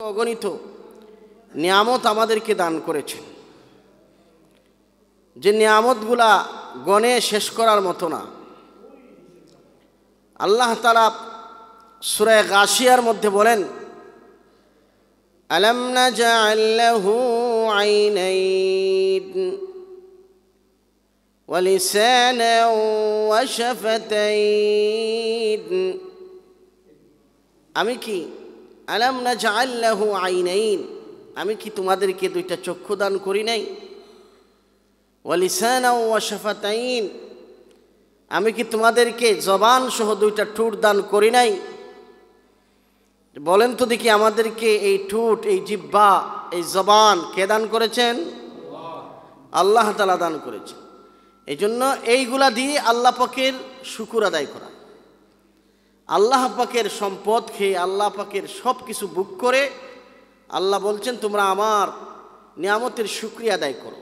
অগণিত নিয়ামত আমাদেরকে দান করেছেন, যে নিয়ামতগুলা গণে শেষ করার মতো না। আল্লাহ তাআলা সূরা গাশিয়ার মধ্যে বলেন, আলাম নাজআল লাহু আইনাইন ওয়া লিসানান ওয়া শাফাতাইন। আমি কি আলাম নাজআল লাহু আইনাইন, আমি কি তোমাদেরকে দুইটা চক্ষু দান করি নাই? ওয়া লিসানান ওয়া শাফাতাইন, আমি কি তোমাদেরকে জবান সহ দুইটা ঠোঁট দান করি নাই? বলেন তো দেখি, আমাদেরকে এই ঠোঁট, এই জিহ্বা, এই জবান কে দান করেছেন? আল্লাহ তাআলা দান করেছেন। এই জন্য এইগুলা দিয়ে আল্লাহ পাকের শুকর আদায় করা, আল্লাহ পাকের সম্পদ খেয়ে আল্লাহ পাকের সব কিছু বুক করে আল্লাহ বলছেন, তোমরা আমার নিয়ামতের শুকরিয়া আদায় করো।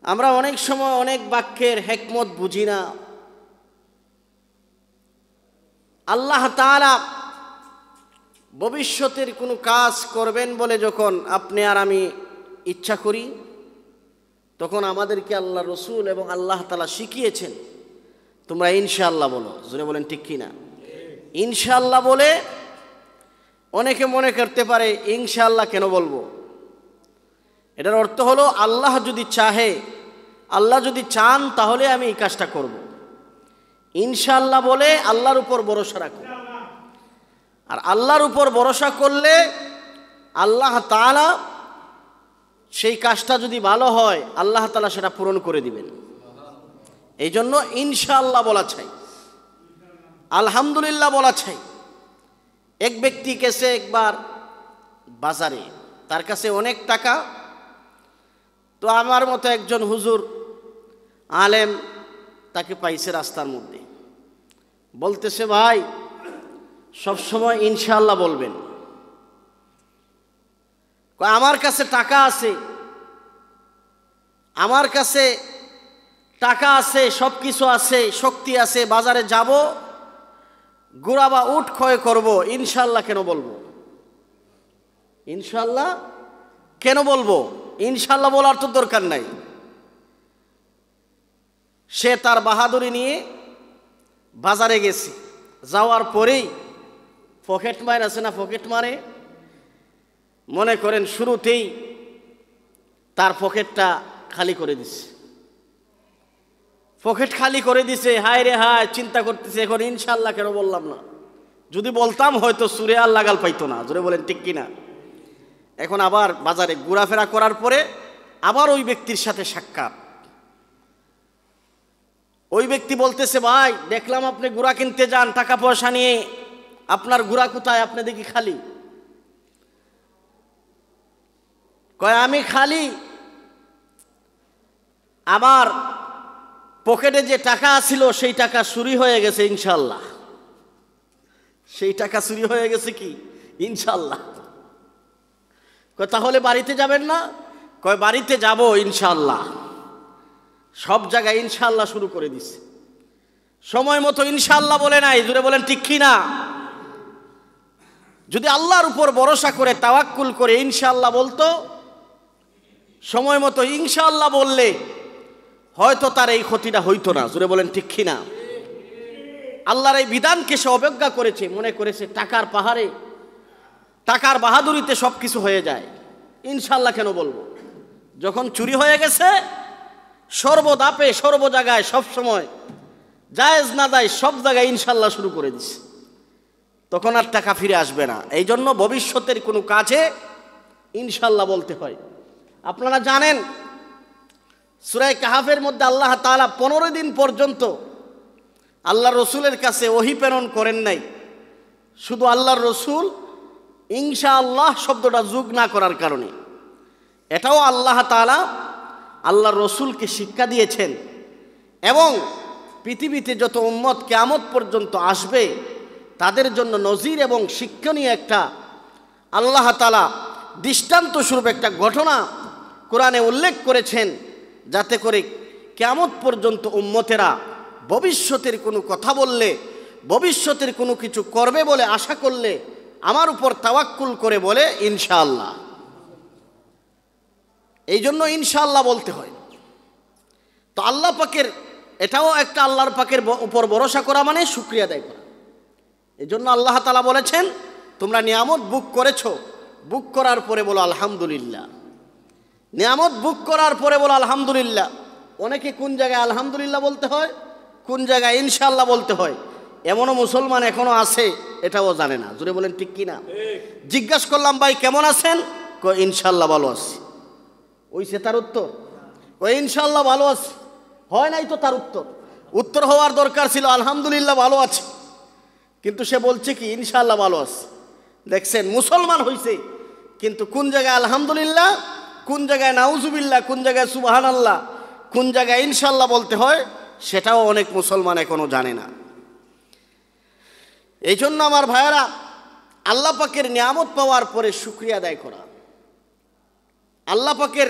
আমরা অনেক সময় অনেক বাক্যের হিকমত বুঝি না। আল্লাহ তাআলা ভবিষ্যতের কোনো কাজ করবেন বলে যখন আপনি আর আমি ইচ্ছা করি, তখন আমাদেরকে আল্লাহ রসুল এবং আল্লাহ তাআলা শিখিয়েছেন, তোমরা ইনশাআল্লাহ বলো। জোরে বলেন ঠিক কিনা? ইনশাআল্লাহ বলে অনেকে মনে করতে পারে ইনশাআল্লাহ কেন বলবো। এটার অর্থ হলো, আল্লাহ যদি চাহে, আল্লাহ যদি চান, তাহলে আমি এই কাজটা করব। ইনশাআল্লাহ বলে আল্লাহর উপর ভরসা রাখো। আর আল্লাহর উপর ভরসা করলে আল্লাহ তাআলা সেই কাজটা যদি ভালো হয়, আল্লাহ তাআলা সেটা পূরণ করে দিবেন। এই জন্য ইনশাআল্লাহ বলা চাই, আলহামদুলিল্লাহ বলা চাই। এক ব্যক্তি গেছে একবার বাজারে, তার কাছে অনেক টাকা। তো আমার মতো একজন হুজুর আলেম তাকে পাইছে রাস্তার মধ্যে, বলতেছে, ভাই সবসময় ইনশাআল্লাহ বলবেন। আমার কাছে টাকা আছে, আমার কাছে টাকা আছে, সব কিছু আছে, শক্তি আছে, বাজারে যাব, গোড়া বা উট ক্ষয় করব, ইনশাআল্লাহ কেন বলবো? ইনশাআল্লাহ কেন বলবো? ইনশাআল্লাহ বলার তো দরকার নাই। সে তার বাহাদুরি নিয়ে বাজারে গেছে, যাওয়ার পরেই পকেট মার আছে না, পকেট মারে, মনে করেন শুরুতেই তার পকেটটা খালি করে দিছে। পকেট খালি করে দিছে, হায় রে হায়, চিন্তা করতেছে, এখন ইনশাআল্লাহ কেন বললাম না? যদি বলতাম হয়তো সুরে আর লাগাল পাইতো না। জোরে বলেন ঠিক কিনা? এখন আবার বাজারে ঘোরাফেরা করার পরে আবার ওই ব্যক্তির সাথে সাক্ষাৎ। ওই ব্যক্তি বলতেছে, ভাই দেখলাম আপনি গুড়া কিনতে যান টাকা পয়সা নিয়ে, আপনার গুড়া কোথায়? আপনি দেখি খালি। কয়, আমি খালি, আমার পকেটে যে টাকা ছিল সেই টাকা চুরি হয়ে গেছে ইনশাআল্লাহ। সেই টাকা চুরি হয়ে গেছে কি? ইনশাআল্লাহ। কয়, তাহলে বাড়িতে যাবেন না? কয়, বাড়িতে যাব ইনশাআল্লাহ। সব জায়গায় ইনশাআল্লাহ শুরু করে দিছে, সময় মতো ইনশাআল্লাহ বলে নাই। জোরে বলেন ঠিক কি না? যদি আল্লাহর উপর ভরসা করে তাওয়াক্কুল করে ইনশাআল্লাহ বলতো, সময় মতো ইনশাআল্লাহ বললে হয়তো তার এই ক্ষতিটা হইতো না। জোরে বলেন ঠিক কি না? আল্লাহর এই বিধানকে সে অবজ্ঞা করেছে, মনে করেছে টাকার পাহাড়ে, টাকার বাহাদুরিতে সব কিছু হয়ে যায়, ইনশাআল্লাহ কেন বলবো? যখন চুরি হয়ে গেছে, সর্বদাপে সর্ব জায়গায় সব সময় জায়েজ না যায় সব জায়গায় ইনশাআল্লাহ শুরু করে দিছে, তখন আর টাকা ফিরে আসবে না। এই জন্য ভবিষ্যতের কোনো কাজে ইনশাআল্লাহ বলতে হয়। আপনারা জানেন, সূরা কাহাফের মধ্যে আল্লাহ তাআলা 15 দিন পর্যন্ত আল্লাহ রসুলের কাছে ওহী প্রেরণ করেন নাই। শুধু আল্লাহর রসুল ইনশাআল্লাহ শব্দটা যোগ না করার কারণে। এটাও আল্লাহ তাআলা আল্লাহর রসুলকে শিক্ষা দিয়েছেন, এবং পৃথিবীতে যত উম্মত কিয়ামত পর্যন্ত আসবে তাদের জন্য নজির এবং শিক্ষণীয় একটা আল্লাহ তাআলা দৃষ্টান্ত স্বরূপ একটা ঘটনা কোরআনে উল্লেখ করেছেন, যাতে করে কিয়ামত পর্যন্ত উম্মতেরা ভবিষ্যতের কোনো কথা বললে, ভবিষ্যতের কোনো কিছু করবে বলে আশা করলে আমার উপর তাওয়াক্কুল করে বলে ইনশাআল্লাহ। এই জন্য ইনশাআল্লাহ বলতে হয়। তো আল্লাহ পাকের এটাও একটা আল্লাহর পাকের উপর ভরসা করা মানে শুকরিয়া আদায় করা। এই জন্য আল্লাহ তাআলা বলেছেন তোমরা নিয়ামত বুক করেছো, বুক করার পরে বলো আলহামদুলিল্লাহ। নিয়ামত বুক করার পরে বলো আলহামদুলিল্লাহ। অনেকে কোন জায়গায় আলহামদুলিল্লাহ বলতে হয়, কোন জায়গায় ইনশাআল্লাহ বলতে হয়, এমনও মুসলমান এখনো আছে এটাও জানে না। জোরে বলেন ঠিক কিনা? জিজ্ঞাসা করলাম ভাই কেমন আছেন, কই ইনশাআল্লাহ ভালো আছি। ওইছে তার উত্তর, কই ইনশাআল্লাহ ভালো আছি। হয় নাই তো তার উত্তর। উত্তর হওয়ার দরকার ছিল আলহামদুলিল্লাহ ভালো আছে, কিন্তু সে বলছে কি ইনশাআল্লাহ ভালো আছে। দেখছেন মুসলমান হইছে, কিন্তু কোন জায়গায় আলহামদুলিল্লাহ, কোন জায়গায় নাউজুবিল্লাহ, কোন জায়গায় সুবহানাল্লাহ, কোন জায়গায় ইনশাআল্লাহ বলতে হয় সেটাও অনেক মুসলমান এখনো জানে না। এই জন্য আমার ভাইয়েরা, আল্লাহ পাকের নিয়ামত পাওয়ার পরে শুকরিয়া আদায় করা। আল্লাহ পাকের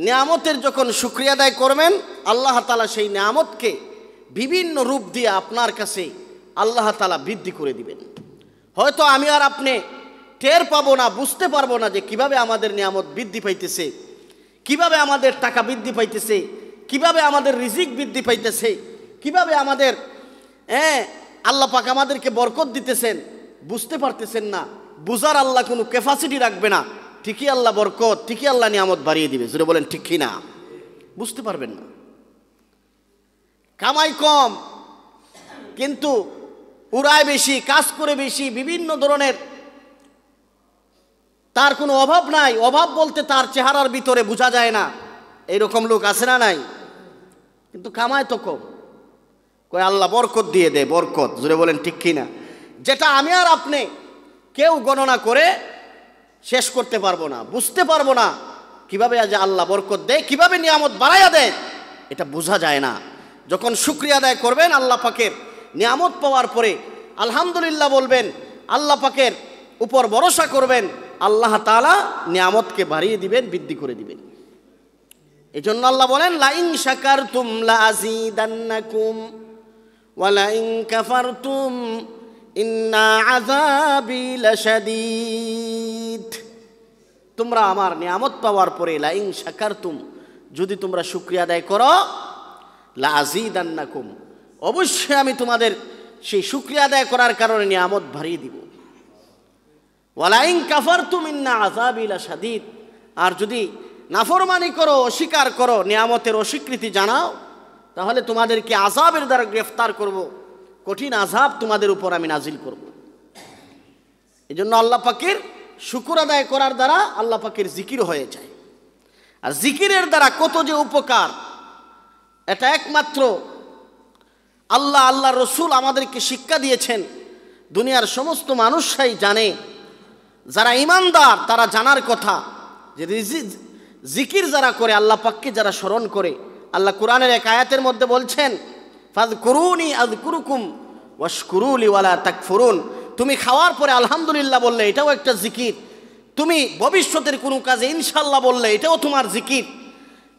নিয়ামতের যখন শুকরিয়া আদায় করবেন, আল্লাহ তাআলা সেই নিয়ামতকে বিভিন্ন রূপ দিয়ে আপনার কাছে আল্লাহ তাআলা বৃদ্ধি করে দিবেন। হয়তো আমি আর আপনি টের পাবো না, বুঝতে পারবো না যে কিভাবে আমাদের নিয়ামত বৃদ্ধি পাইতেছে, কিভাবে আমাদের টাকা বৃদ্ধি পাইতেছে, কিভাবে আমাদের রিজিক বৃদ্ধি পাইতেছে, কিভাবে আমাদের আল্লাহ পাক আমাদেরকে বরকত দিতেছেন, বুঝতে পারতেছেন না। বুঝার আল্লাহ কোনো ক্যাপাসিটি রাখবে না। ঠিকই আল্লাহ বরকত, ঠিকই আল্লাহ নিয়ামত বাড়িয়ে দিবে। জোরে বলেন ঠিক কি না? বুঝতে পারবেন না। কামাই কম কিন্তু উড়ায় বেশি, কাজ করে বেশি, বিভিন্ন ধরনের, তার কোনো অভাব নাই। অভাব বলতে তার চেহারার ভিতরে বোঝা যায় না, এইরকম লোক আছে না নাই? কিন্তু কামায় তো কম। কই আল্লাহ বরকত দিয়ে দে, বরকত। জোরে বলেন ঠিক কি না? যেটা আমি আর আপনি কেউ গণনা করে শেষ করতে পারবো না, বুঝতে পারবো না কিভাবে আজ আল্লাহ বরকত দেয়, কিভাবে নিয়ামত বাড়াইয়া দেয়, এটা বোঝা যায় না। যখন শুকরিয়া আদায় করবেন আল্লাহ পাকের নিয়ামত পাওয়ার পরে আলহামদুলিল্লাহ বলবেন, আল্লাহ পাকের উপর ভরসা করবেন, আল্লাহ তাআলা নিয়ামতকে বাড়িয়ে দিবেন, বৃদ্ধি করে দিবেন। এই জন্য আল্লাহ বলেন লাইন শাকারতুম লাযীদান্নাকুম ওয়া লাইন কাফারতুম ইন্না আযাবি লাশাদীদ। তোমরা আমার নিয়ামত পাওয়ার পরে লাইন শাকারতুম, যদি তোমরা শুকরিয়া আদায় করো, লাযীদান্নাকুম, অবশ্যই আমি তোমাদের সেই শুকরিয়া আদায় করার কারণে নিয়ামত বাড়িয়ে দিব। ওয়া লাইন কাফারতুম ইন্না আযাবি লাশাদীদ, আর যদি নাফরমানি করো, অস্বীকার করো, নিয়ামতের অস্বীকৃতি জানাও, তাহলে তোমাদেরকে আযাবের দ্বারা গ্রেফতার করব, কঠিন আযাব তোমাদের উপর আমি নাজিল করব। এই জন্য আল্লাহ পাকের শুকর আদায় করার দ্বারা আল্লাহ পাকের জিকির হয়ে যায়। আর জিকিরের দ্বারা কত যে উপকার, এটা একমাত্র আল্লাহ, আল্লাহ রসুল আমাদেরকে শিক্ষা দিয়েছেন। দুনিয়ার সমস্ত মানুষরাই জানে, যারা ঈমানদার তারা জানার কথা যে জিকির যারা করে, আল্লাহ পাককে যারা স্মরণ করে, আল্লাহ কোরআনের এক আয়াতের মধ্যে বলছেন ফাযকুরুনি আযকুরুকুম ওয়াশকুরুলি ওয়ালা তাকফুরুন। তুমি খাওয়ার পরে আলহামদুলিল্লাহ বললে এটাও একটা জিকির, তুমি ভবিষ্যতের কোনো কাজে ইনশাআল্লাহ বললে এটাও তোমার জিকির,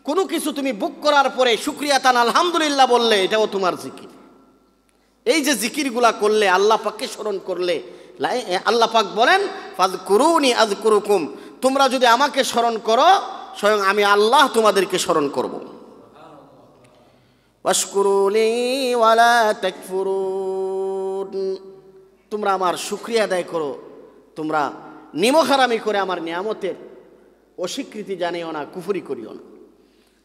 কোনো কিছু তুমি বুক করার পরে শুকরিয়া তান আলহামদুলিল্লাহ বললে এটাও তোমার জিকির। এই যে জিকিরগুলা করলে, আল্লাহ পাককে স্মরণ করলে, আল্লাহ পাক বলেন ফাযকুরুনি আযকুরুকুম, তোমরা যদি আমাকে স্মরণ করো স্বয়ং আমি আল্লাহ তোমাদেরকে স্মরণ করব। ওয়াশকুরুলি ওয়ালা তাকফুরুন, তোমরা আমার শুকরিয়া আদায় করো, তোমরা নিমখারামি করে আমার নিয়ামতের অস্বীকৃতি জানিও না, কুফরি করিও না।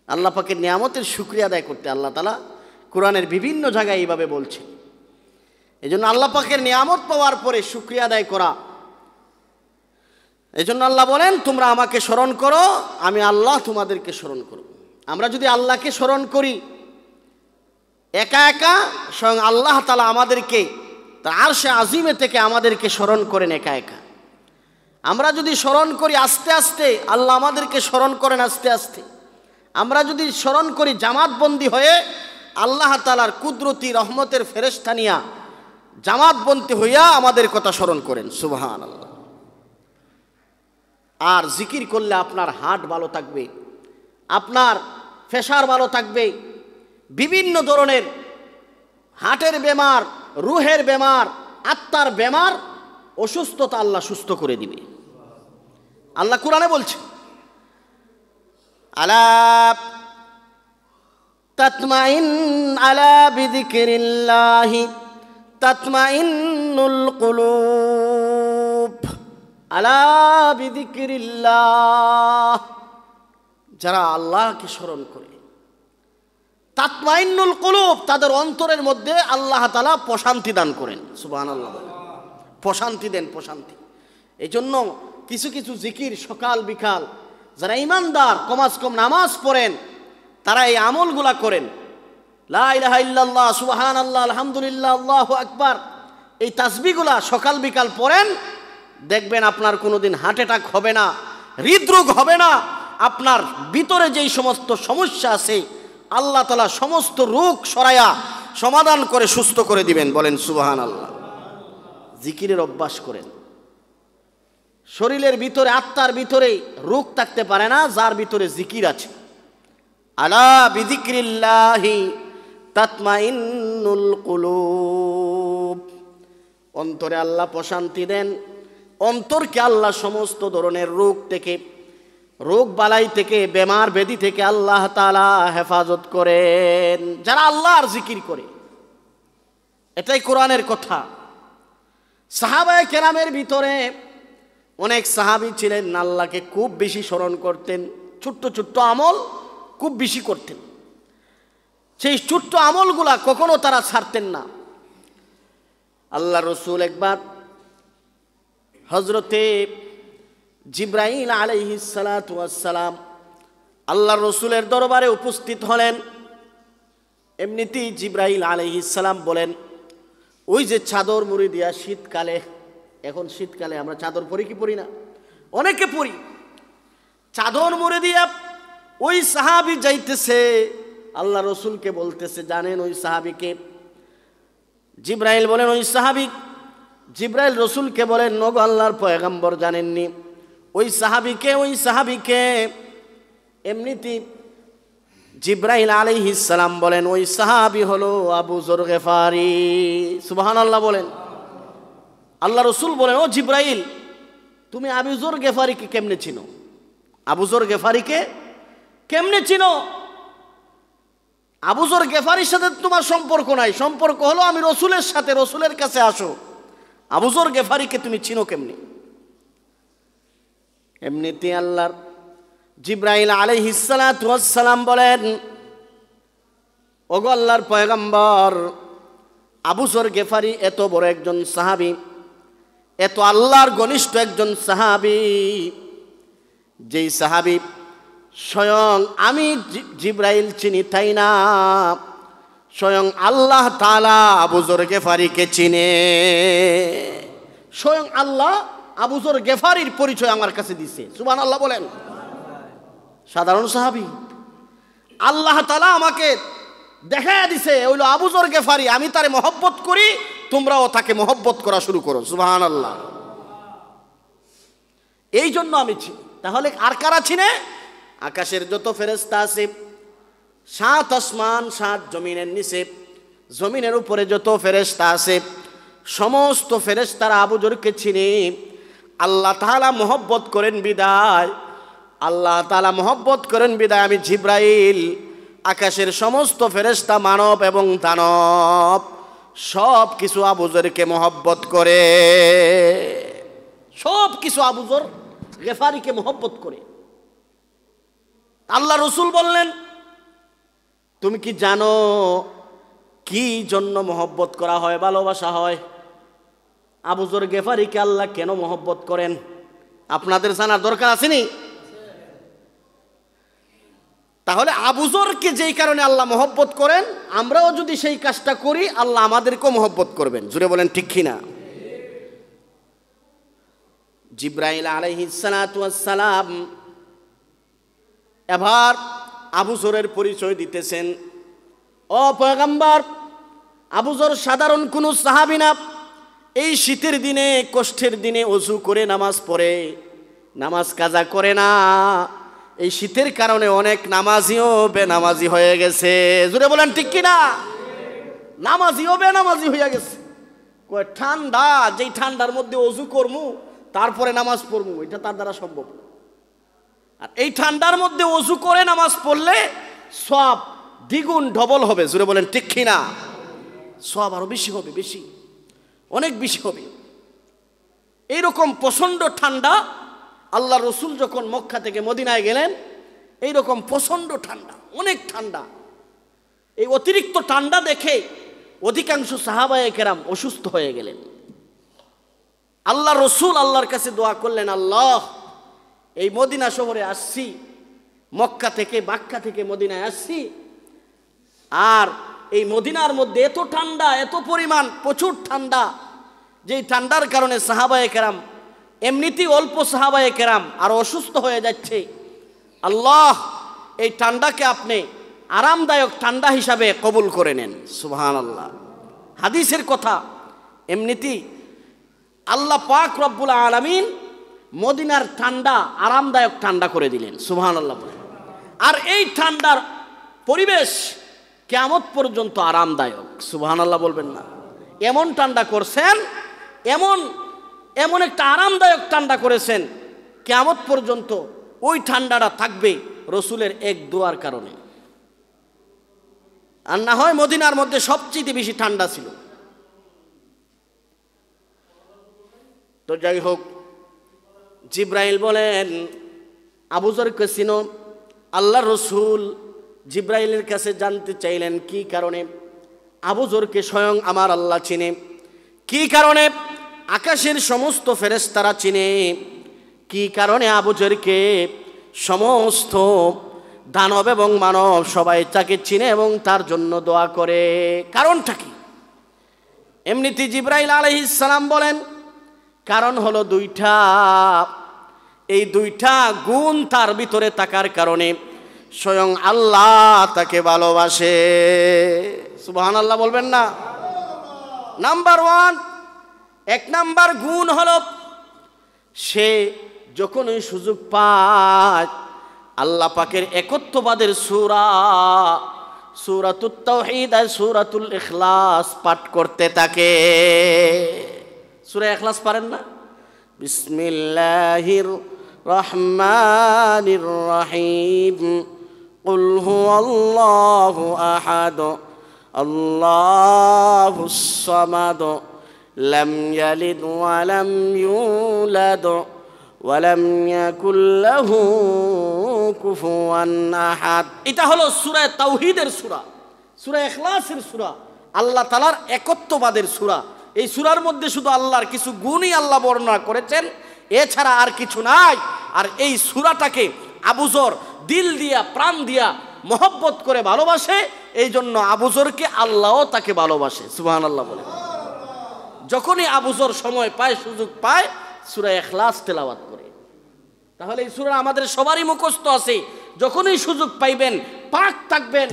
আল্লাহ পাকের নিয়ামতের শুকরিয়া আদায় করতে আল্লাহ তাআলা কোরআনের বিভিন্ন জায়গায় এইভাবে বলছে। এই জন্য আল্লাহ পাকের নিয়ামত পাওয়ার পরে শুকরিয়া আদায় করা। এই জন্য আল্লাহ বলেন তোমরা আমাকে স্মরণ করো, আমি আল্লাহ তোমাদেরকে স্মরণ করব। আমরা যদি আল্লাহকে স্মরণ করি একা একা, স্বয়ং আল্লাহ তাআলা আমাদেরকে তার আরশে আজিমে থেকে আমাদেরকে স্মরণ করেন একা একা। আমরা যদি স্মরণ করি আস্তে আস্তে, আল্লাহ আমাদেরকে স্মরণ করেন আস্তে আস্তে। আমরা যদি স্মরণ করি জামাতবন্দি হয়ে, আল্লাহ তাআলার কুদরতি রহমতের ফেরেশতা নিয়া জামাতবন্দি হইয়া আমাদের কথা স্মরণ করেন। সুবহানাল্লাহ। আর জিকির করলে আপনার হার্ট ভালো থাকবে, আপনার প্রেশার ভালো থাকবে, বিভিন্ন ধরনের হার্টের বেমার, রুহের বেমার, আত্মার বেমার অসুস্থতা আল্লাহ সুস্থ করে দিবে। আল্লাহ কোরআনে বলছে, আলা আলা বিযিকরিল্লাহি তাতমাইন্নুল কুলুব। আলা বিযিকরিল্লাহ, যারা আল্লাহকে স্মরণ করে, তাতমাইন্নুল কুলুব, তাদের অন্তরের মধ্যে আল্লাহ তাআলা প্রশান্তি দান করেন। সুবহানাল্লাহ, প্রশান্তি দেন, প্রশান্তি। এই জন্য কিছু কিছু জিকির সকাল বিকাল যারা ইমানদার কমাস কম নামাজ পড়েন তারা এই আমলগুলা করেন। লা ইলাহা ইল্লাল্লাহ, সুবহানাল্লাহ, আলহামদুলিল্লাহ, আল্লাহু আকবার, এই তাসবিহগুলা সকাল বিকাল পড়েন, দেখবেন আপনার কোনোদিন হার্ট অ্যাটাক হবে না, হৃদরোগ হবে না। আপনার ভিতরে যেই সমস্ত সমস্যা আছে আল্লাহ তাআলা সমস্ত রোগ সরায়া সমাধান করে সুস্থ করে দিবেন। বলেন সুবহানাল্লাহ। জিকিরের অভ্যাস করেন। শরীরের ভিতরে, আত্মার ভিতরে রোগ থাকতে পারে না যার ভিতরে জিকির আছে। আলা বিযিকরিল্লাহি তাতমাইন্নুল কুলুব। অন্তরে আল্লাহ প্রশান্তি দেন, অন্তরকে আল্লাহ সমস্ত ধরনের রোগ থেকে, রোগ বালাই থেকে, বেমার ব্যাধি থেকে আল্লাহ তাআলা হেফাজত করেন যারা আল্লাহর জিকির করে। এটাই কোরআনের কথা। সাহাবায়ে কেরামের ভিতরে অনেক সাহাবী ছিলেন আল্লাহকে খুব বেশি স্মরণ করতেন, ছোট্ট ছোট্ট আমল খুব বেশি করতেন। সেই ছোট্ট আমলগুলা কখনো তারা ছাড়তেন না। আল্লাহ রসুল একবার হযরতে জিবরাইল আলাইহিস সালাতু ওয়াস সালাম আল্লাহ রসুলের দরবারে উপস্থিত হলেন। এমনিতেই জিবরাইল আলাইহিস সালাম বলেন, ওই যে চাদর মুড়ি দিয়া শীতকালে, এখন শীতকালে আমরা চাদর পরি কি পরি না? অনেকে পরি। চাদর মুড়ি দিয়া ওই সাহাবী যাইতেছে, আল্লাহ রসুলকে বলতেছে, জানেন ওই সাহাবীকে? জিবরাইল বলেন, ওই সাহাবী। জিবরাইল রসুলকে বলেন, নগো আল্লাহর পয়গম্বর জানেননি ওই সাহাবীকে? এমনিতেই জিবরাইল আলাইহিস সালাম বলেন, ওই সাহাবী হলো আবু যর গিফারি। সুবহানাল্লাহ বলেন। আল্লাহ রসুল বলেন, ও জিবরাইল, তুমি আবু যর গিফারিকে কেমনে চিনো? আবু যর গিফারিকে কেমনে চিনো? আবু যর গিফারির সাথে তোমার সম্পর্ক নাই, সম্পর্ক হলো আমি রসুলের সাথে, রসুলের কাছে আসো। আবু যর গিফারিকে তুমি চিনো কেমনে? এমনিতে আল্লাহর জিবরাইল আলাইহিস সালাতু ওয়াস সালাম বলেন, ওগো আল্লাহর পয়গম্বর, আবু যর গিফারি এত বড় একজন সাহাবী, এত আল্লাহর ঘনিষ্ঠ একজন সাহাবী, যেই সাহাবী স্বয়ং আমি জিবরাইল চিনি তাই না, স্বয়ং আল্লাহ তাআলা আবু যর গিফারিকে চিনে। স্বয়ং আল্লাহ আবু যর গিফারির পরিচয় আমার কাছে দিছে। সুবহানাল্লাহ বলেন। সাধারণ সাহাবী, আল্লাহ তাআলা আমাকে দেখায়া দিছে হইল আবু যর গিফারি, আমি তারে মহব্বত করি, তোমরাও তাকে মহব্বত করা শুরু করো। সুবহানাল্লাহ। এই জন্য আমি চিনি। তাহলে আর কারা চিনে? আকাশের যত ফেরেশতা আছে, 7 আসমান 7 জমিনের নিচে, জমিনের উপরে যত ফেরেশতা আছে, সমস্ত ফেরেশতারা আবু যরকে চিনে। আল্লাহ তাআলা মহব্বত করেন বিদায়, আল্লাহ তাআলা মহব্বত করেন বিদায় আমি জিবরাইল আকাশের সমস্ত ফেরেশতা, মানব এবং দানব, সব কিছু আবু যরকে মহব্বত করে, সব কিছু আবু যর গিফারিকে মহব্বত করে। আল্লাহ রসুল বললেন, তুমি কি জানো কি জন্য মহব্বত করা হয়, ভালোবাসা হয়? আবু যর গিফারিকে আল্লাহ কেন মহব্বত করেন আপনাদের জানার দরকার আছেনি? তাহলে আবু যরকে যেই কারণে আল্লাহ মহব্বত করেন, আমরাও যদি সেই কাজটা করি আল্লাহ আমাদেরকেও মহব্বত করবেন। জুড়ে বলেন ঠিক কিনা? জিবরাইল আলাইহিস সালাতু ওয়াস সালাম এবার আবু যরের পরিচয় দিতেছেন। ও পয়গম্বর, আবু যর সাধারণ কোনো সাহাবী না। এই শীতের দিনে, কষ্টের দিনে ওযু করে নামাজ পড়ে, নামাজ কাজা করে না। এই শীতের কারণে অনেক নামাজিও বেনামাজি হয়ে গেছে। জুড়ে বলেন ঠিক কিনা? নামাজিও বেনামাজি হয়ে গেছে। কয় ঠান্ডা, যেই ঠান্ডার মধ্যে অজু করমু তারপরে নামাজ পড়মু, এটা তার দ্বারা সম্ভব না। আর এই ঠান্ডার মধ্যে অজু করে নামাজ পড়লে সওয়াব দ্বিগুণ ডবল হবে। জোরে বলেন ঠিক কি না? সওয়াব আরো বেশি হবে, বেশি, অনেক বেশি হবে। এইরকম প্রচণ্ড ঠান্ডা, আল্লাহ রসুল যখন মক্কা থেকে মদিনায় গেলেন, এইরকম প্রচণ্ড ঠান্ডা, অনেক ঠান্ডা। এই অতিরিক্ত ঠান্ডা দেখে অধিকাংশ সাহাবায়ে কেরাম অসুস্থ হয়ে গেলেন। আল্লাহ রসুল আল্লাহর কাছে দোয়া করলেন, আল্লাহ এই মদিনা শহরে আসছি, মক্কা থেকে বাক্কা থেকে মদিনায় আসছি, আর এই মদিনার মধ্যে এত ঠান্ডা, এত পরিমাণ প্রচুর ঠান্ডা, যেই ঠান্ডার কারণে সাহাবায়ে কেরাম, এমনিতেই অল্প সাহাবায়ে কেরাম আর অসুস্থ হয়ে যাচ্ছে। আল্লাহ এই ঠান্ডাকে আপনি আরামদায়ক ঠান্ডা হিসাবে কবুল করে নেন। সুবহানাল্লাহ। হাদিসের কথা, এমনিতেই আল্লাহ পাক রব্বুল আলামিন মদিনার ঠান্ডা আরামদায়ক ঠান্ডা করে দিলেন। সুবহানাল্লাহ। আর এই ঠান্ডার পরিবেশ কিয়ামত পর্যন্ত আরামদায়ক। সুবহানাল্লাহ বলবেন না? এমন ঠান্ডা করছেন, এমন এমন একটা আরামদায়ক ঠান্ডা করেছেন, কিয়ামত পর্যন্ত ওই ঠান্ডাটা থাকবে রসুলের এক দোয়ার কারণে। আর না হয় মদিনার মধ্যে সবচেয়ে বেশি ঠান্ডা ছিল। তো যাই হোক, জিব্রাইল বলেন, আবু যরকে চিনো? আল্লাহ রসুল জিব্রাইলের কাছে জানতে চাইলেন কি কারণে। আবু যরকে স্বয়ং আমার আল্লাহ চিনে। কি কারণে? আকাশের সমস্ত ফেরেশতারা চিনে। কি কারণে আবু যরকে সমস্ত দানব এবং মানব সবাই তাকে চিনে এবং তার জন্য দোয়া করে? কারণটা কি? এমনিতে জিব্রাইল আলাইহিস সালাম বলেন, কারণ হলো দুইটা। এই দুইটা গুণ তার ভিতরে থাকার কারণে স্বয়ং আল্লাহ তাকে ভালোবাসে। সুবহানাল্লাহ বলবেন না? নাম্বার ওয়ান, এক নাম্বার গুণ হলো সে যখন ওই সুযোগ পায় আল্লাহ পাকের একত্ববাদের সূরা, সূরাতুত তাওহীদ আর সূরাতুল ইখলাস পাঠ করতে থাকে। সূরা ইখলাস পারেন না? বিসমিল্লাহির রহমানির রহিম, কুল হুয়াল্লাহু আহাদ, আল্লাহুস সামাদ, লাম ইয়ালিদ ওয়া লাম ইউলাদ ওয়া লাম ইয়াকুল লাহু কুফুয়ান আহাদ। এটা হলো সূরা তাওহীদের সূরা, সূরা ইখলাসের সূরা, আল্লাহ তাআলার একত্ববাদের সূরা। এই সূরার মধ্যে শুধু আল্লাহর কিছু গুণই আল্লাহ বর্ণনা করেছেন, এছাড়া আর কিছু নাই। আর এই সূরাটাকে আবু যর দিল দিয়া প্রাণ দিয়া মহব্বত করে ভালোবাসে, এই জন্য আবু যরকে আল্লাহও তাকে ভালোবাসে। সুবহানাল্লাহ বলে। যখনই আবু যর সময় পায়, সুযোগ পায়, সূরা ইখলাস তেলাওয়াত করে। তাহলে এই সূরা আমাদের সবারই মুখস্থ আছে। যখনই সুযোগ পাইবেন, পাক থাকবেন,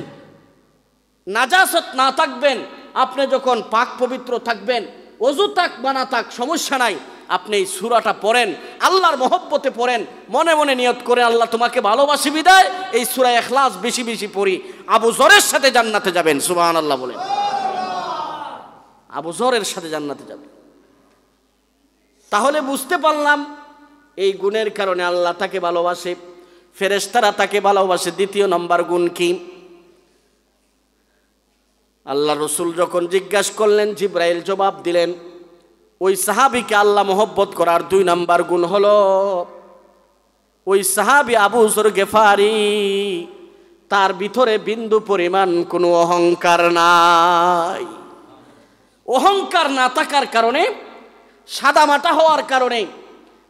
নাজাসত না থাকবেন, আপনি যখন পাক পবিত্র থাকবেন, ওযু তাক বানা তাক সমস্যা নাই, আপনি এই সূরাটা পড়েন, আল্লাহর মহব্বতে পড়েন, মনে মনে নিয়ত করে আল্লাহ তোমাকে ভালোবাসি বিদায় এই সূরা ইখলাস বেশি বেশি পড়ি, আবু যরের সাথে জান্নাতে যাবেন। সুবহানাল্লাহ বলেন। আবু যরের সাথে জান্নাতে যাবেন। তাহলে বুঝতে পারলাম এই গুণের কারণে আল্লাহ তাকে ভালোবাসে, ফেরেশতারা তাকে ভালোবাসে। দ্বিতীয় নম্বর গুণ কি? আল্লাহ রসুল যখন জিজ্ঞাসা করলেন, জিব্রাইল জবাব দিলেন, ওই সাহাবীকে আল্লাহ মহব্বত করার দুই নাম্বার গুণ হলো ওই সাহাবী আবু যর গেফারি, তার ভিতরে বিন্দু পরিমাণ কোনো অহংকার নাই। অহংকার না থাকার কারণে, সাদামাটা হওয়ার কারণে,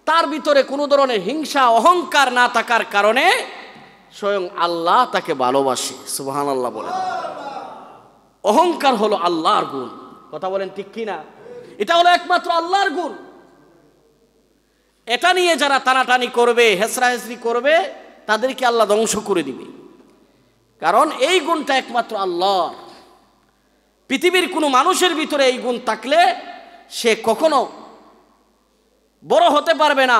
তার ভিতরে কোনো ধরনের হিংসা অহংকার না থাকার কারণে স্বয়ং আল্লাহ তাকে ভালোবাসে। সুবহানাল্লাহ বলেন। অহংকার হলো আল্লাহর গুণ। কথা বলেন ঠিক কি না? এটা হলো একমাত্র আল্লাহর গুণ। এটা নিয়ে যারা টানাটানি করবে, হেসরাহেসরি করবে, তাদেরকে আল্লাহ ধ্বংস করে দিবে। কারণ এই গুণটা একমাত্র আল্লাহর। পৃথিবীর কোনো মানুষের ভিতরে এই গুণ থাকলে সে কখনো বড় হতে পারবে না।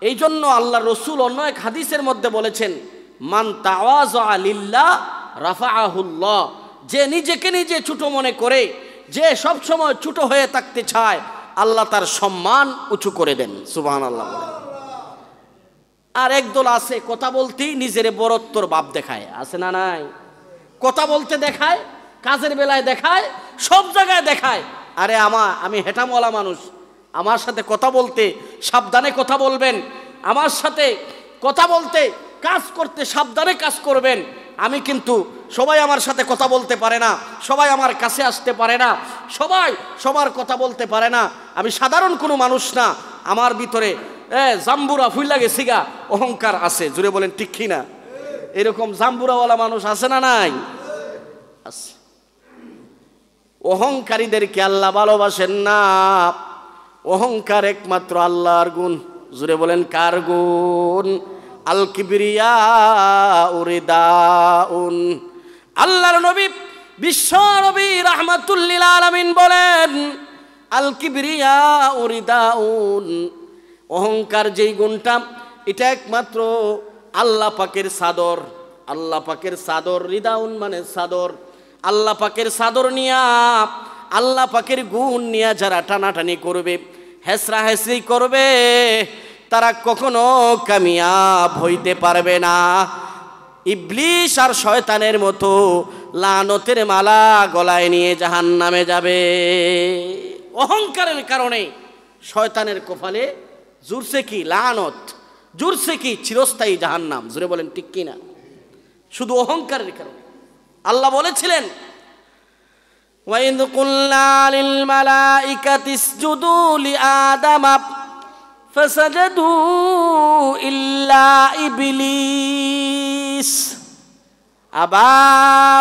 এই জন্য আল্লাহ রসুল অন্য এক হাদিসের মধ্যে বলেছেন, মান তাওয়াযা লিল্লাহ রাফাআহুল্লাহ। যে নিজেকে নিজে ছোট মনে করে, যে সব সময় ছোট হয়ে থাকতে চায় আল্লাহ তার সম্মান উঁচু করে দেন। সুবহানাল্লাহ। আর একদল আছে কথা বলতেই নিজের বড়ত্বর ভাব দেখায়, আছে না নাই? কথা বলতে দেখায়, কাজের বেলায় দেখায়, সব জায়গায় দেখায়। আরে আমি হেটামওয়ালা মানুষ, আমার সাথে কথা বলতে সাবধানে কথা বলবেন, আমার সাথে কথা বলতে কাজ করতে সাবধানে কাজ করবেন। আমি কিন্তু সবাই আমার সাথে কথা বলতে পারে না, সবাই আমার কাছে আসতে পারে না, সবাই সবার কথা বলতে পারে না। আমি সাধারণ কোনো মানুষ না, আমার ভিতরে জাম্বুরা ফুইলা গেছি গা, অহংকার আছে। জুড়ে বলেন ঠিক কি না? এরকম জাম্বুরাওয়ালা মানুষ আছে না নাই? আছে। অহংকারীদেরকে আল্লাহ ভালোবাসেন না। অহংকার একমাত্র আল্লাহর গুণ। জুড়ে বলেন কার গুণ? আল কিবরিয়া উরিদাউন। আল্লাহর নবী বিশ্ব নবী রাহমাতুল লিল আলামিন বলেন আল কিবরিয়া উরিদাউন, অহংকার যেই গুণটা এটা একমাত্র আল্লাহ পাকের চাদর। আল্লাহ পাকের চাদর, রিদাউন মানে চাদর। আল্লাহ পাকের চাদর নিয়া, আল্লাহ পাকের গুণ নিয়া যারা টানাটানি করবে, হেসরা হেসরি করবে, তারা কখনো কামিয়াব হইতে পারবে না। ইবলিস আর শয়তানের মতো লানতের মালা গলায় নিয়ে জাহান্নামে যাবে। অহংকারের কারণে শয়তানের কপালে জুরছে কি লানত, জুরছে কি চিরস্থায়ী জাহান্নাম। জুড়ে বলেন ঠিক কিনা? শুধু অহংকারের কারণে। আল্লাহ বলেছিলেন ওয়াইদ কুল্না লিল মালাইকাতি ইসজুদু লিআদামা ফাসাজাদু ইল্লা ইবলিস আবা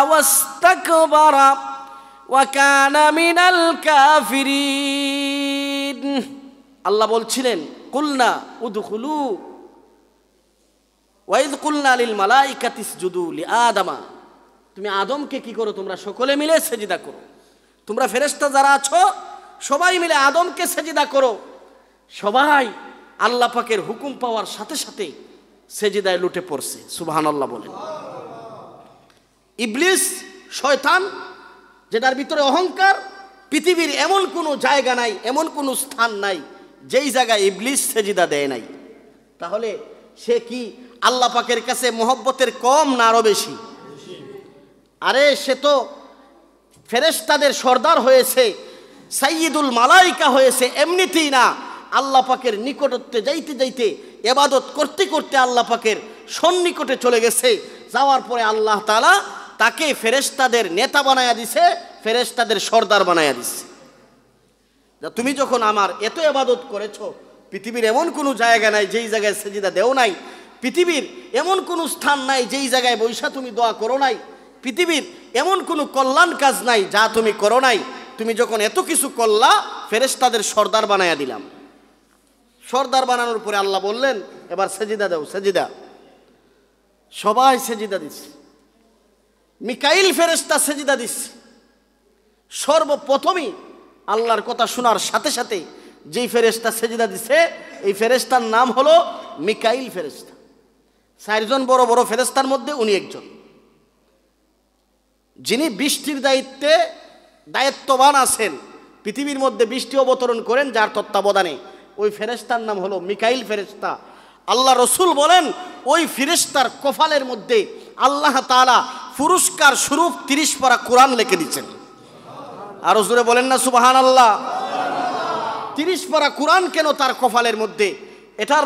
ওয়াস্তাকবারা ওয়া কানা মিনাল কাফিরিন। আল্লাহ বলছিলেন কুলনা উদখুলু ওয়াইদ কুলনা লিল মালাইকাতি ইসজুদু লিআদামা, তুমি আদমকে কি করো? তোমরা সকলে মিলে সেজদা করো। তোমরা ফেরেশতা যারা আছো সবাই মিলে আদমকে সেজদা করো। সবাই আল্লাহ পাকের হুকুম পাওয়ার সাথে সাথে সেজদায় লুটে পড়ছে। সুবহানাল্লাহ বলেন। ইবলিস শয়তান যেটার ভিতরে অহংকার, পৃথিবীর এমন কোনো জায়গা নাই, এমন কোনো স্থান নাই যেই জায়গায় ইবলিস সেজদা দেয় নাই। তাহলে সে কি আল্লাহ পাকের কাছে মহব্বতের কম না আরো বেশি? আরে সে তো ফেরেশতাদের সর্দার হয়েছে, সাইয়্যিদুল মালাইকা হয়েছে, এমনিতেই না। আল্লাহ পাকের নিকটত্বে যাইতে যাইতে, ইবাদত করতে করতে আল্লাহ পাকের সন্নিকটে চলে গেছে। যাওয়ার পরে আল্লাহ তাআলা তাকে ফেরেশতাদের নেতা বানায়া দিছে, ফেরেশতাদের সর্দার বানায়া দিছে। তুমি যখন আমার এত ইবাদত করেছো, পৃথিবীর এমন কোনো জায়গা নাই যেই জায়গায় সেজদা দেও নাই, পৃথিবীর এমন কোনো স্থান নাই যেই জায়গায় বৈশা তুমি দোয়া করো নাই, পৃথিবীর এমন কোনো কল্যাণ কাজ নাই যা তুমি করো নাই। তুমি যখন এত কিছু করলা, ফেরেশতাদের সর্দার বানায়া দিলাম। সর্দার বানানোর পরে আল্লাহ বললেন এবার সেজদা দাও। সেজদা সবাই সেজদা দিচ্ছে। মিকাইল ফেরেশতা সেজদা দিচ্ছে। সর্বপ্রথমই আল্লাহর কথা শোনার সাথে সাথে যেই ফেরেশতা সেজদা দিছে, এই ফেরেশতার নাম হলো মিকাইল ফেরেশতা। 4 জন বড় বড় ফেরেশতার মধ্যে উনি একজন, যিনি বৃষ্টির দায়িত্ববান আছেন। পৃথিবীর মধ্যে বৃষ্টি অবতরণ করেন যার তত্ত্বাবধানে, ওই ফেরেশতার নাম হলো মিকাইল ফেরেশতা। আল্লাহ রসুল বলেন ওই ফেরেশতার কপালের মধ্যে আল্লাহ তাআলা পুরস্কার স্বরূপ 30 পারা কোরআন লিখে দিচ্ছেন। আরো জোরে বলেন না সুবহানাল্লাহ। 30 পারা কোরআন কেন তার কপালের মধ্যে? এটার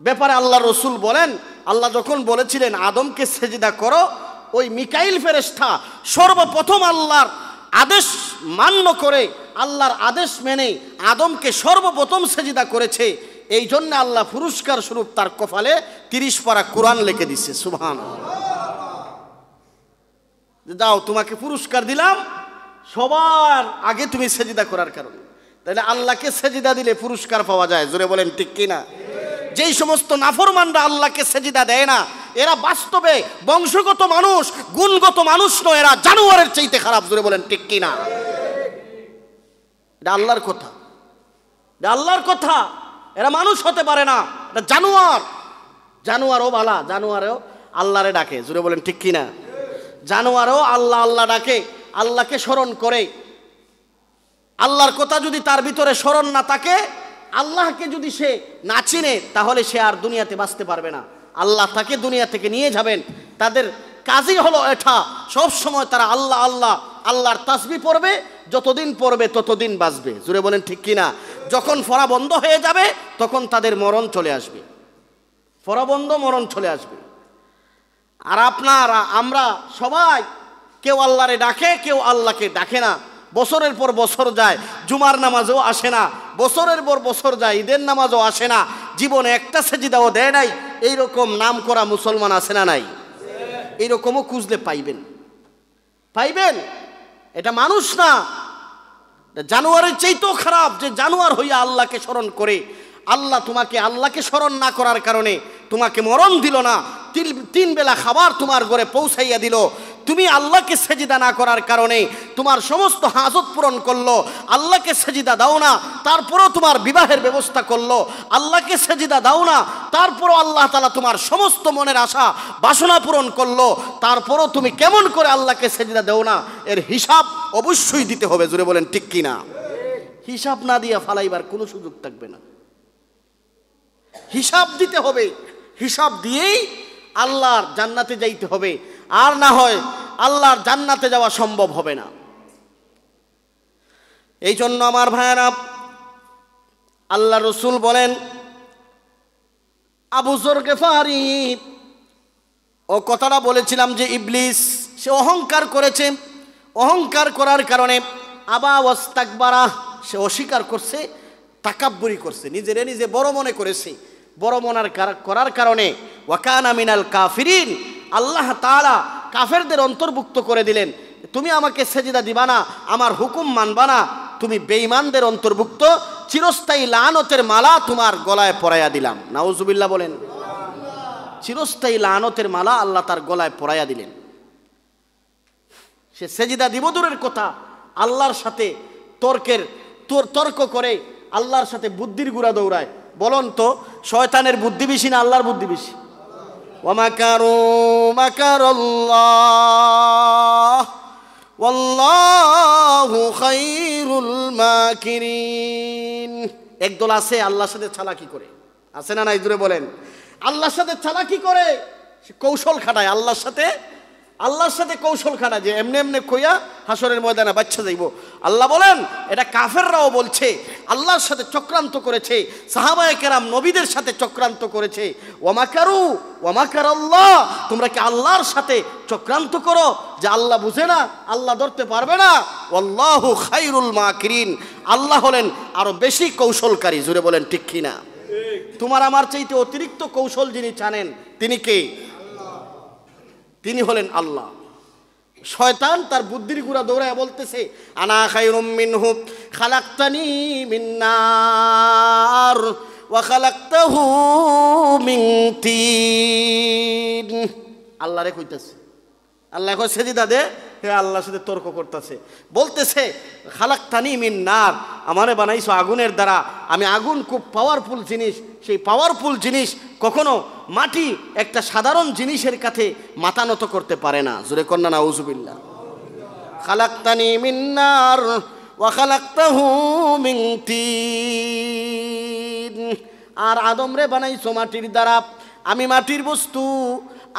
ব্যাপারে আল্লাহ রসুল বলেন, আল্লাহ যখন বলেছিলেন আদমকে সেজদা করো, ওই মিকাইল ফেরেশতা সর্বপ্রথম আল্লাহর আদেশ মান্য করে, আল্লাহর আদেশ মেনে আদমকে সর্বপ্রথম সেজদা করেছে। এই জন্য আল্লাহ পুরস্কার স্বরূপ তার কপালে 30 পারা কোরআন লিখে দিচ্ছে। সুবহানাল্লাহ। দাও তোমাকে পুরস্কার দিলাম সবার আগে তুমি সেজদা করার কারণে। তাহলে আল্লাহকে সেজদা দিলে পুরস্কার পাওয়া যায়। জোরে বলেন ঠিক কিনা? যেই সমস্ত নাফরমানরা আল্লাহকে সেজদা দেয় না, এরা বাস্তবে বংশগত মানুষ, গুণগত মানুষ নয়, এরা জানোয়ারের চাইতে খারাপ। জোরে বলেন ঠিক কিনা? এটা আল্লাহর কথা, এটা আল্লাহর কথা। এরা মানুষ হতে পারে না, এটা জানোয়ার। জানোয়ারও ভালা, জানোয়ারও আল্লাহরে ডাকে। জোরে বলেন ঠিক কিনা? জানোয়ারও আল্লাহ আল্লাহ ডাকে, আল্লাহকে স্মরণ করে। আল্লাহর কথা যদি তার ভিতরে স্মরণ না থাকে, আল্লাহকে যদি সে না চিনে, তাহলে সে আর দুনিয়াতে বাঁচতে পারবে না। আল্লাহ তাকে দুনিয়া থেকে নিয়ে যাবেন। তাদের কাজই হলো এটা, সব সময় তারা আল্লাহ আল্লাহ আল্লাহর তাসবিহ পড়বে, যতদিন পড়বে ততদিন বাঁচবে। জুড়ে বলেন ঠিক কিনা? যখন ফরা বন্ধ হয়ে যাবে তখন তাদের মরণ চলে আসবে, ফরা বন্ধ, মরণ চলে আসবে। আর আপনারা আমরা সবাই কেউ আল্লাহরে ডাকে, কেউ আল্লাহকে ডাকে না। বছরের পর বছর যায়, জুমার নামাজও আসে না, বছরের পর বছর যায়, ঈদের নামাজও আসে না, জীবনে একটা সেজদাও দেয় নাই। এইরকম নাম করা মুসলমান আছে না নাই? এইরকমও খুঁজলে পাইবেন, পাইবেন। এটা মানুষ না, জানোয়ারের চাইতেও খারাপ যে জানোয়ার হইয়া আল্লাহকে স্মরণ করে। আল্লাহ তোমাকে আল্লাহকে স্মরণ না করার কারণে তোমাকে মরণ দিল না, তিন বেলা খাবার তোমার ঘরে পৌঁছাইয়া দিল। তুমি আল্লাহকে সেজদা না করার কারণে তোমার সমস্ত হাজত পূরণ করলো। আল্লাহকে সেজদা দাও না, তারপরও তোমার বিবাহের ব্যবস্থা করলো। আল্লাহকে সেজদা দাও না, তারপরও আল্লাহ তাআলা তোমার সমস্ত মনের আশা বাসনা পূরণ করলো। তারপরও তুমি কেমন করে আল্লাহকে সেজদা দাও না, এর হিসাব অবশ্যই দিতে হবে। জুড়ে বলেন ঠিক কিনা? হিসাব না দিয়া ফালাইবার কোনো সুযোগ থাকবে না, হিসাব দিতে হবে। হিসাব দিয়েই আল্লাহর জান্নাতে যাইতে হবে, আর না হয় আল্লাহর জান্নাতে যাওয়া সম্ভব হবে না। এই জন্য আমার ভাইয়েরা, আল্লাহ রসুল বলেন, আবু যর গিফারি, ও কথাটা বলেছিলাম যে ইবলিস সে অহংকার করেছে, অহংকার করার কারণে আবা ওয়াস্তাকবারা, সে অস্বীকার করছে, তাকাব্বুরি করছে, নিজেরে নিজে বড় মনে করেছে। বড় মনার করার কারণে ওয়াকানা মিনাল কাফিরিন, আল্লাহ তাআলা কাফেরদের অন্তর্ভুক্ত করে দিলেন। তুমি আমাকে সেজদা দিবা না, আমার হুকুম মানবা না, তুমি বেঈমানদের অন্তর্ভুক্ত। চিরস্থায়ী লানতের মালা তোমার গলায় পরাইয়া দিলাম। নাউজুবিল্লাহ বলেন। চিরস্থায়ী লানতের মালা আল্লাহ তার গলায় পরাইয়া দিলেন। সে সেজদা দিব দূরের কথা, আল্লাহর সাথে তর্ক করে আল্লাহর সাথে বুদ্ধির গুড়া দৌড়ায়। বলুন তো, শয়তানের বুদ্ধি বেশি না আল্লাহর বুদ্ধি বেশি? ওয়ামাকারু মাকারাল্লাহ ওয়াল্লাহু খায়রুল মাকিরিন। একদল আছে আল্লাহর সাথে চালাকি করে, আছে না নাই? জুড়ে বলেন। আল্লাহর সাথে চালাকি করে, কৌশল খাটায়, আল্লাহর সাথে কৌশল খাটায়, যে এমনি এমনি কইয়া হাসরের ময়দানে বাচ্চা যাইব। আল্লাহ বলেন, এটা কাফেররাও বলছে, আল্লাহর সাথে চক্রান্ত করেছে, সাহাবায়ে কেরাম নবীদের সাথে চক্রান্ত করেছে। ওয়ামাকারু ওয়ামাকারাল্লাহ, তোমরা কি আল্লাহর সাথে চক্রান্ত করো যে আল্লাহ বুঝে না, আল্লাহ ধরতে পারবে না? ওয়াল্লাহু খায়রুল মাকিরিন, আল্লাহ হলেন আরো বেশি কৌশলকারী। জুড়ে বলেন ঠিক কিনা? তোমার আমার চাইতে অতিরিক্ত কৌশল যিনি জানেন, তিনি কে? তিনি হলেন আল্লাহ। শয়তান তার বুদ্ধির গুড়া দৌড়ায় বলতেছে, আনা খায়রুম মিনহু খালাকতানি মিন নার ওয়া খালাকতাহু মিন তিন। আল্লাহরে কইতাছে, আল্লাহ কই সেজদা দে, হে আল্লাহর সাথে তর্ক করতেছে, বলতেছে খালাকতানি মিন নার, আমারে বানাইছো আগুনের দ্বারা, আমি আগুন খুব পাওয়ারফুল জিনিস। সেই পাওয়ারফুল জিনিস কখনো মাটি একটা সাধারণ জিনিসের কাছে মাথা নত করতে পারে না। জোরে কন্যা নাউজুবিল্লাহ। খালাকতানি মিন নার ওয়া খালাকতাহু মিন তিন। আর আদমরে বানাইছো মাটির দ্বারা, আমি মাটির বস্তু,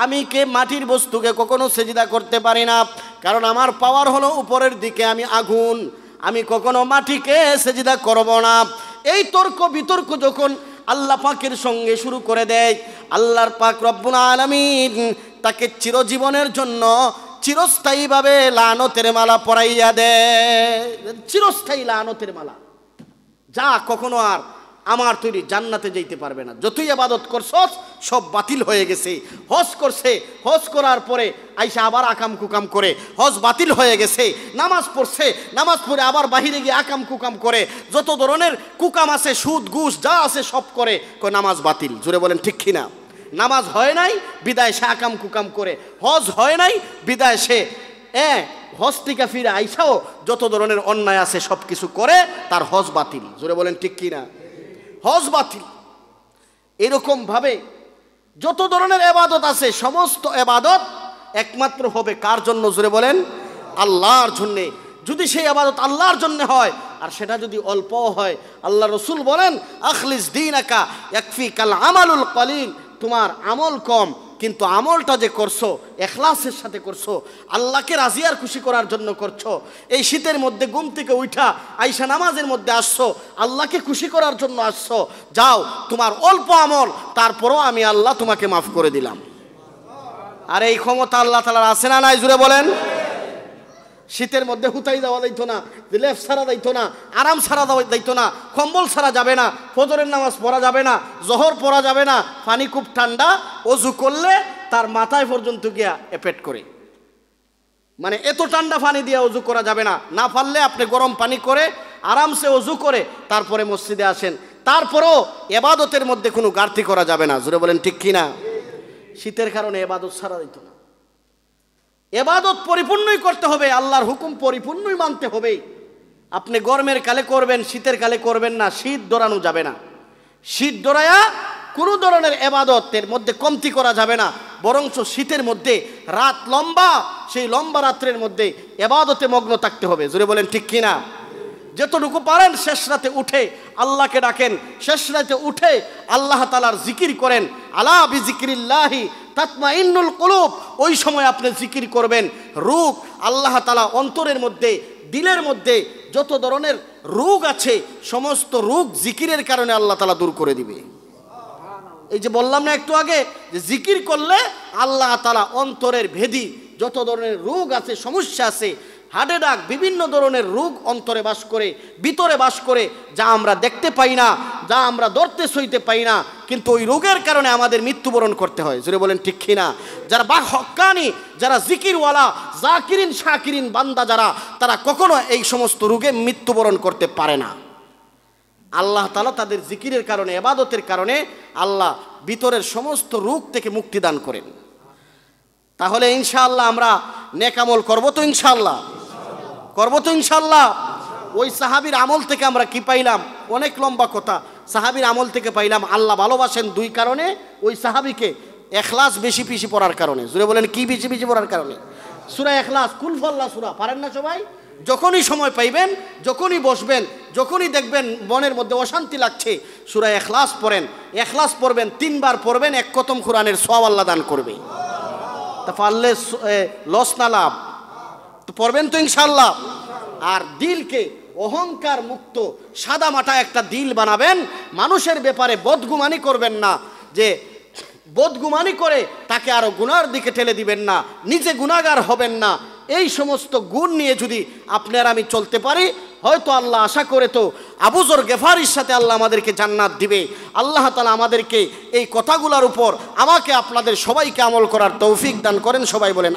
আমি মাটির বস্তুকে কখনো সেজদা করতে পারি না, কারণ আমার পাওয়ার হলো উপরের দিকে, আমি আগুন, আমি কখনো মাটিকে সেজদা করব না। এই তর্ক বিতর্ক যখন আল্লাহ পাকের সঙ্গে শুরু করে দেয়, আল্লাহর পাক রব্বুল আলামিন তাকে চিরজীবনের জন্য চিরস্থায়ীভাবে লানতের মালা পরাইয়া দেয়। চিরস্থায়ী লানতের মালা, যা কখনো আর আমার তৈরি জান্নাতে যাইতে পারবে না। যতই ইবাদত করছস সব বাতিল হয়ে গেছে। হজ করছে, হজ করার পরে আইসা আবার আকাম কুকাম করে, হজ বাতিল হয়ে গেছে। নামাজ পড়ছে, নামাজ পড়ে আবার বাহিরে গিয়ে আকাম কুকাম করে, যত ধরনের কুকাম আছে, সুদ ঘুষ যা আছে সব করে, নামাজ বাতিল। জুড়ে বলেন ঠিক কিনা? নামাজ হয় নাই বিদায় সে আকাম কুকাম করে, হজ হয় নাই বিদায় সে হজ থেকে ফিরে আইসাও যত ধরনের অন্যায় আছে সব কিছু করে, তার হজ বাতিল। জুড়ে বলেন ঠিক কিনা? হজ বাতিল। এরকম ভাবে যত ধরনের ইবাদত আছে, সমস্ত ইবাদত একমাত্র হবে কার জন্য? জোরে বলেন, আল্লাহর জন্য। যদি সেই ইবাদত আল্লাহর জন্য হয়, আর সেটা যদি অল্পও হয়, আল্লাহ রসুল বলেন আখলিস দীনাকা ইয়াকফিকাল আমালুল কলিল, তোমার আমল কম কিন্তু আমলটা যে করছো ইখলাসের সাথে করছো, আল্লাহকে রাজি আর খুশি করার জন্য করছো। এই শীতের মধ্যে ঘুম থেকে উঠা আইসা নামাজের মধ্যে আসছো, আল্লাহকে খুশি করার জন্য আসছো, যাও তোমার অল্প আমল, তারপরও আমি আল্লাহ তোমাকে মাফ করে দিলাম। আর এই ক্ষমতা আল্লাহ তাআলার আছে না নাই? জুড়ে বলেন। শীতের মধ্যে হুতাই দেওয়া যাইতো না, লেফ ছাড়া যাইতো না, আরাম ছাড়া যাইতো না, কম্বল ছাড়া যাবে না, ফজরের নামাজ পড়া যাবে না, জোহর পড়া যাবে না, পানি খুব ঠান্ডা, অজু করলে তার মাথায় পর্যন্ত গিয়া এফেক্ট করে, মানে এত ঠান্ডা পানি দিয়ে অজু করা যাবে না। না পারলে আপনি গরম পানি করে আরামসে অজু করে তারপরে মসজিদে আসেন, তারপরেও এবাদতের মধ্যে কোনো ঘাটতি করা যাবে না। জোরে বলেন ঠিক কিনা? শীতের কারণে এবাদত ছাড়া যাইতো না। এবাদত পরিপূর্ণই করতে হবে, আল্লাহর হুকুম পরিপূর্ণই মানতে হবে। আপনি গরমের কালে করবেন, শীতের কালে করবেন না, শীত দৌড়ানো যাবে না। শীত দৌড়ায়া কোনো ধরনের এবাদতের মধ্যে কমতি করা যাবে না, বরঞ্চ শীতের মধ্যে রাত লম্বা, সেই লম্বা রাত্রের মধ্যে এবাদতে মগ্ন থাকতে হবে। জোরে বলেন ঠিক কিনা? যতটুকু পারেন শেষ রাতে উঠে আল্লাহকে ডাকেন, শেষ রাতে উঠে আল্লাহ তাআলার জিকির করেন। আলা বিজিক্রিল্লাহি তাতমাইন্নুল কুলুব, ওই সময় আপনি জিকির করবেন। রোগ আল্লাহ তাআলা অন্তরের মধ্যে, দিলের মধ্যে যত ধরনের রোগ আছে সমস্ত রোগ জিকিরের কারণে আল্লাহ তাআলা দূর করে দিবে। এই যে বললাম না একটু আগে যে জিকির করলে আল্লাহ তাআলা অন্তরের ভেদি যত ধরনের রোগ আছে, সমস্যা আছে, হার্ট অ্যাটাক, বিভিন্ন ধরনের রোগ অন্তরে বাস করে, ভিতরে বাস করে, যা আমরা দেখতে পাই না, যা আমরা ধরতে সইতে পাই না, কিন্তু ওই রোগের কারণে আমাদের মৃত্যুবরণ করতে হয়। জোরে বলেন ঠিক কিনা? যারা হক্কানি, যারা জিকিরওয়ালা, জাকিরিন শাকিরিন বান্দা যারা, তারা কখনো এই সমস্ত রোগে মৃত্যুবরণ করতে পারে না। আল্লাহ তাআলা তাদের জিকিরের কারণে, ইবাদতের কারণে আল্লাহ ভিতরের সমস্ত রোগ থেকে মুক্তি দান করেন। তাহলে ইনশাআল্লাহ আমরা নেক আমল করবো তো? ইনশাআল্লাহ করবো তো? ইনশাআল্লাহ। ওই সাহাবীর আমল থেকে আমরা কি পাইলাম? অনেক লম্বা কথা। সাহাবীর আমল থেকে পাইলাম আল্লাহ ভালোবাসেন দুই কারণে, ওই সাহাবীকে ইখলাস বেশি বেশি পড়ার কারণে। জোরে বলেন কি বেশি বেশি পড়ার কারণে? সূরা ইখলাস, কুল ফাল্লাহ সূরা পারেন না সবাই? যখনই সময় পাইবেন, যখনই বসবেন, যখনই দেখবেন মনের মধ্যে অশান্তি লাগছে, সূরা ইখলাস পড়েন। ইখলাস পড়বেন, 3 বার পড়বেন, এক খতম কোরআনের সওয়াব আল্লাহ দান করবে। তা পারলে লস না লাভ তো পড়বেন তো ইনশাআল্লাহ। আর দিলকে অহংকার মুক্ত সাদা মাটা একটা দিল বানাবেন। মানুষের ব্যাপারে বদগুমানি করবেন না, যে বদগুমানি করে তাকে আরো গুনার দিকে ঠেলে দিবেন না, নিজে গুনাহগার হবেন না। এই সমস্ত গুণ নিয়ে যদি আপনার আমি চলতে পারি, হয়তো আল্লাহ আশা করে তো আবু যর গেফারির সাথে আল্লাহ আমাদেরকে জান্নাত দিবে। আল্লাহ তাআলা আমাদেরকে এই কথাগুলোর উপর আমাকে আপনাদের সবাইকে আমল করার তৌফিক দান করেন। সবাই বলেন